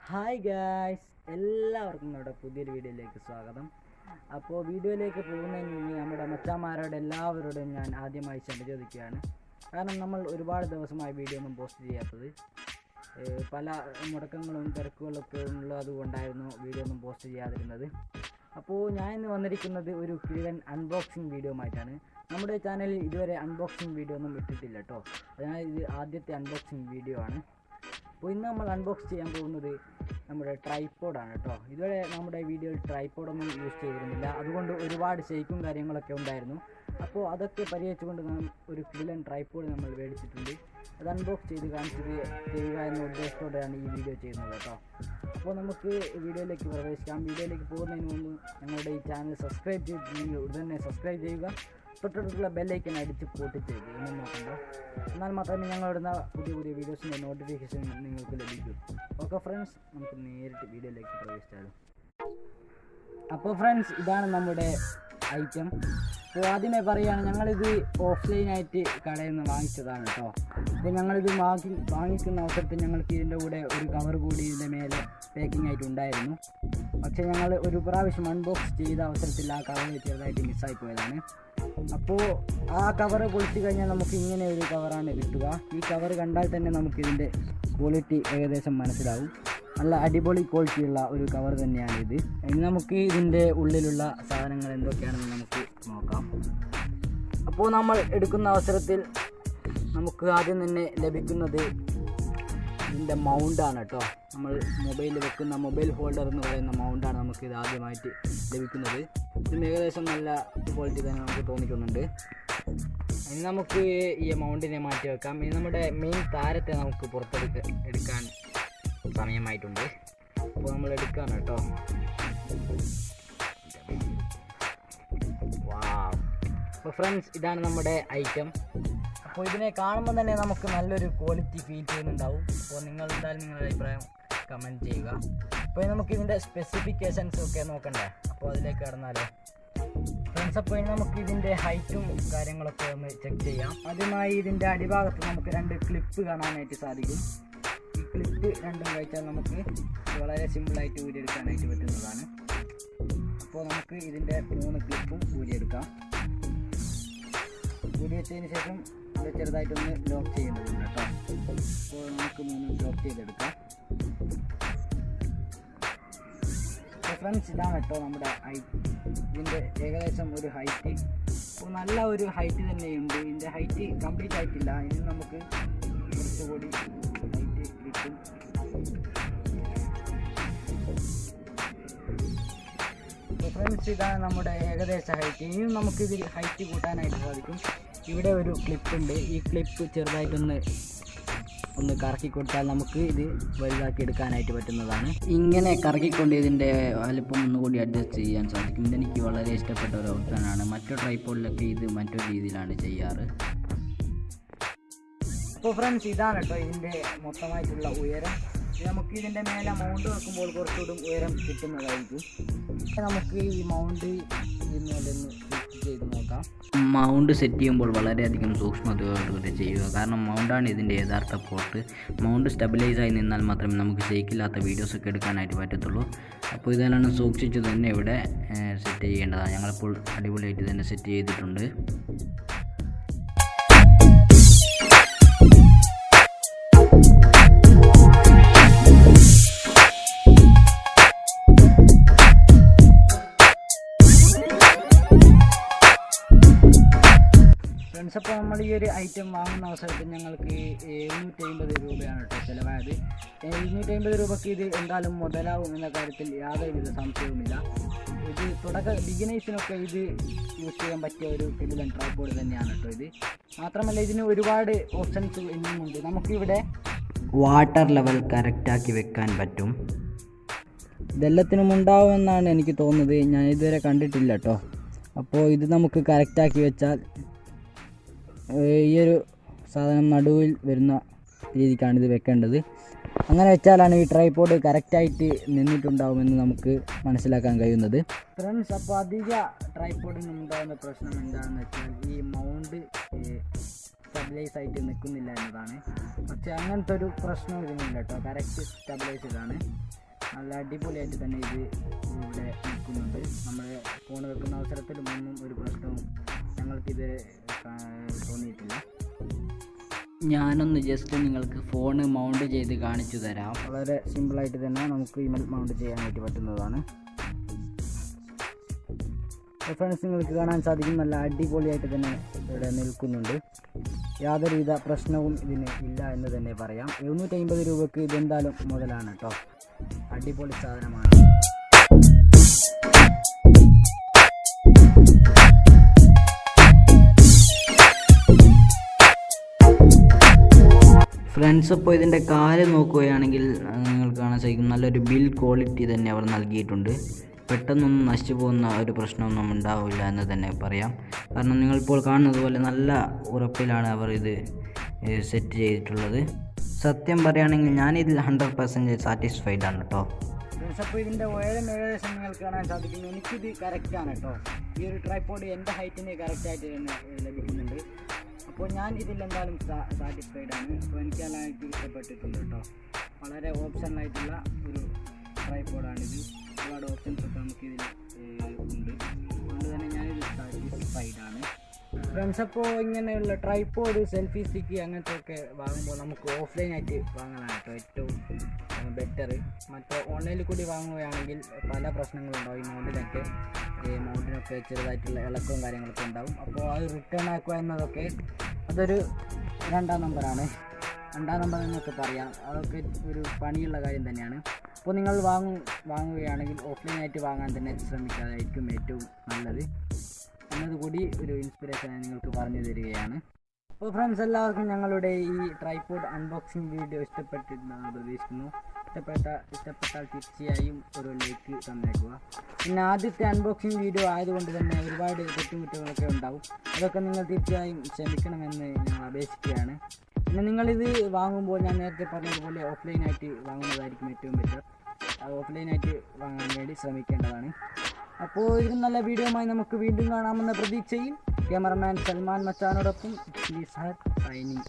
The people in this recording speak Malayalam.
ഹായ് ഗായ്സ്, എല്ലാവർക്കും നമ്മുടെ പുതിയൊരു വീഡിയോയിലേക്ക് സ്വാഗതം. അപ്പോൾ വീഡിയോയിലേക്ക് പോകുന്നതിന് മുന്നേ നമ്മുടെ മച്ചാന്മാരോട് എല്ലാവരോടും ഞാൻ ആദ്യമായി ക്ഷമ ചോദിക്കുകയാണ്. കാരണം നമ്മൾ ഒരുപാട് ദിവസമായി വീഡിയോ ഒന്നും പോസ്റ്റ് ചെയ്യാത്തത്. പല മുടക്കങ്ങളും തിരക്കുകളൊക്കെ ഉള്ളതുകൊണ്ടായിരുന്നു വീഡിയോ ഒന്നും പോസ്റ്റ് ചെയ്യാതിരുന്നത്. അപ്പോൾ ഞാൻ ഇന്ന് വന്നിരിക്കുന്നത് ഒരു കിഴൻ അൺബോക്സിങ് വീഡിയോ ആയിട്ടാണ്. നമ്മുടെ ചാനലിൽ ഇതുവരെ അൺബോക്സിങ് വീഡിയോ ഒന്നും ഇട്ടിട്ടില്ല കേട്ടോ. അതിനാൽ ഇത് ആദ്യത്തെ അൺബോക്സിങ് വീഡിയോ ആണ്. അപ്പോൾ ഇന്ന് നമ്മൾ അൺബോക്സ് ചെയ്യാൻ പോകുന്നത് നമ്മുടെ ട്രൈപോഡാണ് കേട്ടോ. ഇതുവരെ നമ്മുടെ വീഡിയോയിൽ ട്രൈപോഡൊന്നും യൂസ് ചെയ്തിരുന്നില്ല, അതുകൊണ്ട് ഒരുപാട് ഷെയ്ക്കും കാര്യങ്ങളൊക്കെ ഉണ്ടായിരുന്നു. അപ്പോൾ അതൊക്കെ പരിഹരിച്ചുകൊണ്ട് നാം ഒരു കിടിലൻ ട്രൈപോഡ് നമ്മൾ മേടിച്ചിട്ടുണ്ട്. അത് അൺബോക്സ് ചെയ്ത് കാണിച്ചത് ചെയ്യുക എന്ന ഉദ്ദേശത്തോടെയാണ് ഈ വീഡിയോ ചെയ്യുന്നത് കേട്ടോ. അപ്പോൾ നമുക്ക് വീഡിയോയിലേക്ക് പ്രവേശിക്കാം. വീഡിയോയിലേക്ക് പോകുന്നതിന് മുമ്പ് ഞങ്ങളുടെ ഈ ചാനൽ സബ്സ്ക്രൈബ് ചെയ്തിട്ടുണ്ടെങ്കിൽ ഉടനെ സബ്സ്ക്രൈബ് ചെയ്യുക. തൊട്ടടുത്തുള്ള ബെല്ലൈക്കൻ അടിച്ച് പൊട്ടിച്ചേക്ക് ഒന്നും നോക്കണ്ട. എന്നാൽ മാത്രമേ ഞങ്ങളിടുന്ന പുതിയ പുതിയ വീഡിയോസിൻ്റെ നോട്ടിഫിക്കേഷൻ നിങ്ങൾക്ക് ലഭിക്കൂ. ഓക്കെ ഫ്രണ്ട്സ്, നമുക്ക് നേരിട്ട് വീഡിയോയിലേക്ക് പ്രവേശിച്ചാലും. അപ്പോൾ ഫ്രണ്ട്സ്, ഇതാണ് നമ്മുടെ ഐറ്റം. അപ്പോൾ ആദ്യമേ പറയുകയാണ്, ഞങ്ങളിത് ഓഫ്ലൈനായിട്ട് കടയിൽ നിന്ന് വാങ്ങിച്ചതാണ് കേട്ടോ. അപ്പോൾ ഞങ്ങളിത് വാങ്ങിക്കുന്ന അവസരത്തിൽ ഞങ്ങൾക്ക് ഇതിൻ്റെ കൂടെ ഒരു കവർ കൂടി ഇതിൻ്റെ മേലെ പാക്കിംഗ് ആയിട്ട് ഉണ്ടായിരുന്നു. പക്ഷേ ഞങ്ങൾ ഒരു പ്രാവശ്യം അൺബോക്സ് ചെയ്ത അവസരത്തിൽ ആ കവർ ചെറുതായിട്ട് മിസ്സായി പോയതാണ്. അപ്പോൾ ആ കവർ പൊളിച്ച് കഴിഞ്ഞാൽ നമുക്ക് ഇങ്ങനെ ഒരു കവറാണ് കിട്ടുക. ഈ കവർ കണ്ടാൽ തന്നെ നമുക്കിതിൻ്റെ ക്വാളിറ്റി ഏകദേശം മനസ്സിലാവും. നല്ല അടിപൊളി ക്വാളിറ്റിയുള്ള ഒരു കവർ തന്നെയാണിത്. ഇനി നമുക്ക് ഇതിൻ്റെ ഉള്ളിലുള്ള സാധനങ്ങൾ എന്തൊക്കെയാണെന്ന് നമുക്ക് നോക്കാം. അപ്പോൾ നമ്മൾ എടുക്കുന്ന അവസരത്തിൽ നമുക്ക് ആദ്യം തന്നെ ലഭിക്കുന്നത് ഇതിൻ്റെ മൗണ്ടാണ് കേട്ടോ. നമ്മൾ മൊബൈൽ വെക്കുന്ന മൊബൈൽ ഹോൾഡർ എന്ന് പറയുന്ന മൗണ്ടാണ് നമുക്ക് ഇത് ആദ്യമായിട്ട് ലഭിക്കുന്നത്. ഇതിന് ഏകദേശം നല്ല ക്വാളിറ്റി തന്നെ നമുക്ക് തോന്നിക്കുന്നുണ്ട്. ഇനി നമുക്ക് ഈ മൗണ്ടിനെ മാറ്റി വെക്കാം. ഇനി നമ്മുടെ മെയിൻ താരത്തെ നമുക്ക് പുറത്തെടുക്കാൻ സമയമായിട്ടുണ്ട്. അപ്പോൾ നമ്മൾ എടുക്കുകയാണ് കേട്ടോ. വാവ്. അപ്പോൾ ഫ്രണ്ട്സ്, ഇതാണ് നമ്മുടെ ഐറ്റം. അപ്പോൾ ഇതിനെ കാണുമ്പോൾ തന്നെ നമുക്ക് നല്ലൊരു ക്വാളിറ്റി ഫീൽ ചെയ്യുന്നുണ്ടാവും. അപ്പോൾ നിങ്ങൾ എന്തായാലും നിങ്ങളുടെ അഭിപ്രായം കമൻറ്റ് ചെയ്യുക. അപ്പോൾ നമുക്ക് ഇതിൻ്റെ സ്പെസിഫിക്കേഷൻസ് ഒക്കെ നോക്കണ്ടേ. അപ്പോൾ അതിലേക്ക് കടന്നാലോ ഫ്രണ്ട്സ്. അപ്പോൾ നമുക്ക് ഇതിൻ്റെ ഹൈറ്റും കാര്യങ്ങളൊക്കെ ഒന്ന് ചെക്ക് ചെയ്യാം. ആദ്യമായി ഇതിൻ്റെ അടിഭാഗത്ത് നമുക്ക് 2 ക്ലിപ്പ് കാണാനായിട്ട് സാധിക്കും. ഈ ക്ലിപ്പ് രണ്ടും കഴിച്ചാൽ നമുക്ക് വളരെ സിമ്പിളായിട്ട് ഊരിയെടുക്കാനായിട്ട് പറ്റുന്നതാണ്. അപ്പോൾ നമുക്ക് ഇതിൻ്റെ 3 ക്ലിപ്പും ഊരിയെടുക്കാം. ഊരി വെച്ചതിന് ശേഷം ഇത് ചെറുതായിട്ടൊന്ന് ലോക്ക് ചെയ്യുന്നതുണ്ട് കേട്ടോ. അപ്പോൾ നമുക്ക് 3 ലോക്ക് ചെയ്തെടുക്കാം. ഫ്രണ്ട്സ്, ഇതാണ് കേട്ടോ നമ്മുടെ ഇതിൻ്റെ ഏകദേശം ഒരു ഹൈറ്റ്. അപ്പോൾ നല്ല ഒരു ഹൈറ്റ് തന്നെയുണ്ട്. ഇതിൻ്റെ ഹൈറ്റ് കംപ്ലീറ്റ് ആയിട്ടില്ല. ഇനി നമുക്ക് കുറച്ചുകൂടി ഹൈറ്റ് കിട്ടും. അപ്പോൾ ഫ്രണ്ട്സ്, ഇതാണ് നമ്മുടെ ഏകദേശ ഹൈറ്റ്. ഇനിയും നമുക്കിതിൽ ഹൈറ്റ് കൂട്ടാനായിട്ട് സാധിക്കും. ഇവിടെ ഒരു ക്ലിപ്പുണ്ട്. ഈ ക്ലിപ്പ് ചെറുതായിട്ടൊന്ന് കറക്കി കൊടുത്താൽ നമുക്ക് ഇത് വലുതാക്കി എടുക്കാനായിട്ട് പറ്റുന്നതാണ്. ഇങ്ങനെ കറക്കിക്കൊണ്ട് ഇതിൻ്റെ വലുപ്പം ഒന്നുകൂടി അഡ്ജസ്റ്റ് ചെയ്യാൻ സാധിക്കും. ഇതെനിക്ക് വളരെ ഇഷ്ടപ്പെട്ട ഒരു ഓപ്ഷനാണ്. മറ്റു ട്രൈപോഡിലൊക്കെ ഇത് മറ്റൊരു രീതിയിലാണ് ചെയ്യാറ്. അപ്പോൾ ഫ്രണ്ട്സ്, ഇതാണ് കേട്ടോ ഇതിൻ്റെ മൊത്തമായിട്ടുള്ള ഉയരം. നമുക്ക് ഇതിൻ്റെ മേലെ മൗണ്ട് വെക്കുമ്പോൾ കുറച്ചുകൂടി ഉയരം കിട്ടുന്നതായിരിക്കും. നമുക്ക് ഈ മൗണ്ട് ഇതിനോടൊന്ന് ഫിറ്റ് ചെയ്ത് നോക്കാം. മൗണ്ട് സെറ്റ് ചെയ്യുമ്പോൾ വളരെയധികം സൂക്ഷ്മതയോടുകൂടി ചെയ്യുക. കാരണം മൗണ്ടാണ് ഇതിൻ്റെ യഥാർത്ഥ പോർട്ട്. മൗണ്ട് സ്റ്റെബിലൈസായി നിന്നാൽ മാത്രമേ നമുക്ക് ഷേക്കില്ലാത്ത വീഡിയോസൊക്കെ എടുക്കാനായിട്ട് പറ്റത്തുള്ളൂ. അപ്പോൾ ഇതെല്ലാം സൂക്ഷിച്ച് തന്നെ ഇവിടെ സെറ്റ് ചെയ്യേണ്ടതാണ്. ഞങ്ങളിപ്പോൾ അടിപൊളിയായിട്ട് തന്നെ സെറ്റ് ചെയ്തിട്ടുണ്ട്. ഫ്രണ്ട്സ്, അപ്പോൾ നമ്മൾ ഈ ഒരു ഐറ്റം വാങ്ങുന്ന അവസരത്തിൽ ഞങ്ങൾക്ക് 750 രൂപയാണ് കേട്ടോ ചിലവായത്. 750 രൂപയ്ക്ക് ഇത് എന്തായാലും മുതലാവും എന്ന കാര്യത്തിൽ യാതൊരുവിധ സംശയവുമില്ല. ഇത് ബിഗിനേഴ്സിനൊക്കെ ഇത് യൂസ് ചെയ്യാൻ പറ്റിയ ഒരു കിടിലൻ ട്രൈപോഡ് തന്നെയാണ് കേട്ടോ ഇത്. മാത്രമല്ല ഇതിന് ഒരുപാട് ഓപ്ഷൻസ് ഇനിയുമുണ്ട്. നമുക്കിവിടെ വാട്ടർ ലെവൽ കറക്റ്റാക്കി വെക്കാൻ പറ്റും. ഇതെല്ലാത്തിനും ഉണ്ടാവുമെന്നാണ് എനിക്ക് തോന്നുന്നത്. ഞാൻ ഇതുവരെ കണ്ടിട്ടില്ല കേട്ടോ. അപ്പോൾ ഇത് നമുക്ക് കറക്റ്റാക്കി വെച്ചാൽ ഈ ഒരു സാധനം നടുവിൽ വരുന്ന രീതിക്കാണ് ഇത് വെക്കേണ്ടത്. അങ്ങനെ വെച്ചാലാണ് ഈ ട്രൈപോഡ് കറക്റ്റായിട്ട് നിന്നിട്ടുണ്ടാവുമെന്ന് നമുക്ക് മനസ്സിലാക്കാൻ കഴിയുന്നത്. ഫ്രണ്ട്സ്, അപ്പോൾ അധിക ട്രൈപോഡിന് ഉണ്ടാകുന്ന പ്രശ്നം എന്താണെന്ന് വെച്ചാൽ ഈ മൗണ്ട് സ്റ്റെബിലൈസ് ആയിട്ട് നിൽക്കുന്നില്ല എന്നതാണ്. പക്ഷേ അങ്ങനത്തെ ഒരു പ്രശ്നവും ഇതിനില്ല കേട്ടോ. കറക്റ്റ് സ്റ്റെബിലൈസ്ഡ് ആണ്. നല്ല അടിപൊളിയായിട്ട് തന്നെ ഇത് ഇവിടെ നിൽക്കുന്നുണ്ട്. നമ്മൾ ഫോൺ വെക്കുന്ന അവസരത്തിലും ഒന്നും ഒരു പ്രശ്നവും ഞങ്ങൾക്കിത് തോന്നിയിട്ടില്ല. ഞാനൊന്ന് ജസ്റ്റ് നിങ്ങൾക്ക് ഫോൺ മൗണ്ട് ചെയ്ത് കാണിച്ചു തരാം. വളരെ സിമ്പിളായിട്ട് തന്നെ നമുക്ക് ഇമെയിൽ മൗണ്ട് ചെയ്യാനായിട്ട് പറ്റുന്നതാണ്. ഫ്രണ്ട്സ്, നിങ്ങൾക്ക് കാണാൻ സാധിക്കും നല്ല അടിപൊളിയായിട്ട് തന്നെ ഇവിടെ നിൽക്കുന്നുണ്ട്. യാതൊരുവിധ പ്രശ്നവും ഇതിന് ഇല്ല എന്ന് തന്നെ പറയാം. 750 രൂപയ്ക്ക് ഇതെന്തായാലും മുതലാണ് കേട്ടോ. അടിപൊളി സാധനമാണ്. ഫ്രണ്ട്സ്, അപ്പോൾ ഇതിൻ്റെ കാല് നോക്കുകയാണെങ്കിൽ നിങ്ങൾക്ക് കാണാൻ സാധിക്കും നല്ലൊരു ബിൽഡ് ക്വാളിറ്റി തന്നെ അവർ നൽകിയിട്ടുണ്ട്. പെട്ടെന്നൊന്നും നശിച്ചു പോകുന്ന ഒരു പ്രശ്നമൊന്നും ഉണ്ടാവില്ല എന്ന് തന്നെ പറയാം. കാരണം നിങ്ങളിപ്പോൾ കാണുന്നത് പോലെ നല്ല ഉറപ്പിലാണ് അവർ ഇത് സെറ്റ് ചെയ്തിട്ടുള്ളത്. സത്യം പറയുകയാണെങ്കിൽ ഞാനിതിൽ 100% സാറ്റിസ്ഫൈഡ് ആണ് കേട്ടോ. അപ്പോൾ ഇതിൻ്റെ ഉയരം ഏകദേശം നിങ്ങൾക്ക് കാണാൻ സാധിക്കും. എനിക്കിത് കറക്റ്റാണ് കേട്ടോ. ഈ ഒരു ട്രൈപോഡ് എൻ്റെ ഹൈറ്റിന് കറക്റ്റായിട്ട് തന്നെ ലഭിക്കുന്നുണ്ട്. അപ്പോൾ ഞാൻ ഇതിലെന്തായാലും സാറ്റിസ്ഫൈഡ് ആണ്. അപ്പോൾ എനിക്കെല്ലാമായിട്ട് ഇഷ്ടപ്പെട്ടിട്ടുണ്ട് കേട്ടോ. വളരെ ഓപ്ഷനായിട്ടുള്ള ഒരു ട്രൈപോഡാണിത്. ഒരുപാട് ഓപ്ഷൻസ് ഒക്കെ നമുക്കിതിൽ ഉണ്ട്. അതുകൊണ്ട് തന്നെ ഞാനിത് സാറ്റിസ്ഫൈഡ് ആണ്. ഫ്രണ്ട്സ്, അപ്പോൾ ഇങ്ങനെയുള്ള ട്രൈപോഡ്, സെൽഫി സ്റ്റിക്ക് അങ്ങനത്തെ ഒക്കെ വാങ്ങുമ്പോൾ നമുക്ക് ഓഫ്ലൈനായിട്ട് വാങ്ങാനാണ് കേട്ടോ ഏറ്റവും ബെറ്റർ. മറ്റേ ഓൺലൈനിൽ കൂടി വാങ്ങുകയാണെങ്കിൽ പല പ്രശ്നങ്ങളുണ്ടാവും. മൗണ്ടിനൊക്കെ ചെറുതായിട്ടുള്ള ഇളക്കവും കാര്യങ്ങളൊക്കെ ഉണ്ടാവും. അപ്പോൾ അത് റിട്ടേൺ ആക്കുക എന്നതൊക്കെ അതൊരു രണ്ടാം നമ്പർ എന്നൊക്കെ പറയാം. അതൊക്കെ ഒരു പണിയുള്ള കാര്യം തന്നെയാണ്. അപ്പോൾ നിങ്ങൾ വാങ്ങുകയാണെങ്കിൽ ഓഫ്ലൈനായിട്ട് വാങ്ങാൻ തന്നെ ശ്രമിക്കാതായിരിക്കും ഏറ്റവും നല്ലത് എന്നതുകൂടി ഒരു ഇൻസ്പിറേഷനായി നിങ്ങൾക്ക് പറഞ്ഞു തരികയാണ്. അപ്പോൾ ഫ്രണ്ട്സ്, എല്ലാവർക്കും ഞങ്ങളുടെ ഈ ട്രൈപോഡ് അൺബോക്സിങ് വീഡിയോ ഇഷ്ടപ്പെട്ടിട്ടുണ്ടെന്ന് പ്രതീക്ഷിക്കുന്നു. ഇഷ്ടപ്പെട്ടാൽ തീർച്ചയായും ഒരു ലൈക്ക് തന്നേക്കുക. പിന്നെ ആദ്യത്തെ അൺബോക്സിങ് വീഡിയോ ആയതുകൊണ്ട് തന്നെ ഒരുപാട് തെറ്റുകുറ്റങ്ങളൊക്കെ ഉണ്ടാവും. അതൊക്കെ നിങ്ങൾ തീർച്ചയായും ക്ഷമിക്കണമെന്ന് ഞങ്ങൾ അപേക്ഷിക്കുകയാണ്. പിന്നെ നിങ്ങളിത് വാങ്ങുമ്പോൾ ഞാൻ നേരത്തെ പറഞ്ഞതുപോലെ ഓഫ്ലൈനായിട്ട് വാങ്ങുന്നതായിരിക്കും ഏറ്റവും ബെറ്റർ. ഓഫ്ലൈനായിട്ട് വാങ്ങാൻ വേണ്ടി ശ്രമിക്കേണ്ടതാണ്. അപ്പോൾ ഇതിന് നല്ല വീഡിയോയുമായി നമുക്ക് വീണ്ടും കാണാമെന്ന പ്രതീക്ഷയിൽ ക്യാമറമാൻ സൽമാൻ മച്ചാനോടൊപ്പം സൈനിങ്.